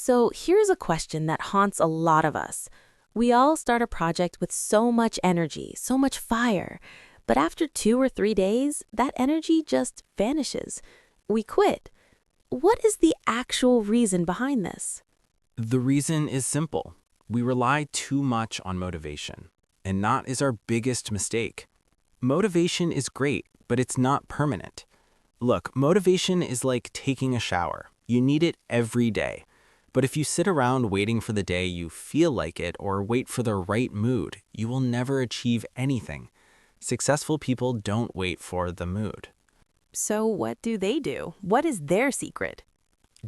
So here's a question that haunts a lot of us. We all start a project with so much energy, so much fire, but after 2 or 3 days, that energy just vanishes. We quit. What is the actual reason behind this? The reason is simple. We rely too much on motivation, and that is our biggest mistake. Motivation is great, but it's not permanent. Look, motivation is like taking a shower. You need it every day. But if you sit around waiting for the day you feel like it or wait for the right mood, you will never achieve anything. Successful people don't wait for the mood. So what do they do? What is their secret?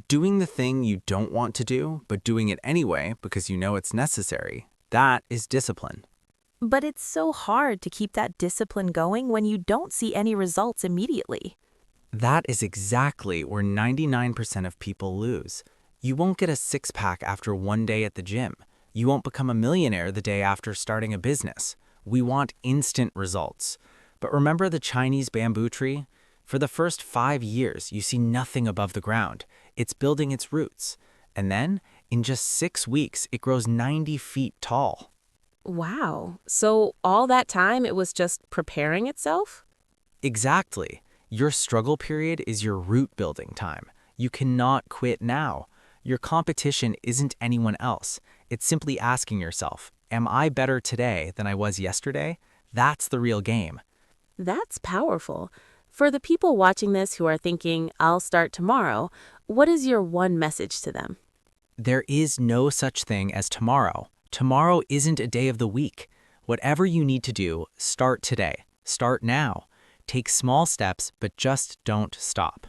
Doing the thing you don't want to do, but doing it anyway because you know it's necessary, that is discipline. But it's so hard to keep that discipline going when you don't see any results immediately. That is exactly where 99% of people lose. You won't get a six-pack after one day at the gym. You won't become a millionaire the day after starting a business. We want instant results. But remember the Chinese bamboo tree? For the first 5 years, you see nothing above the ground. It's building its roots. And then, in just 6 weeks, it grows 90 feet tall. Wow. So all that time it was just preparing itself? Exactly. Your struggle period is your root building time. You cannot quit now. Your competition isn't anyone else. It's simply asking yourself, am I better today than I was yesterday? That's the real game. That's powerful. For the people watching this who are thinking, I'll start tomorrow, what is your one message to them? There is no such thing as tomorrow. Tomorrow isn't a day of the week. Whatever you need to do, start today. Start now. Take small steps, but just don't stop.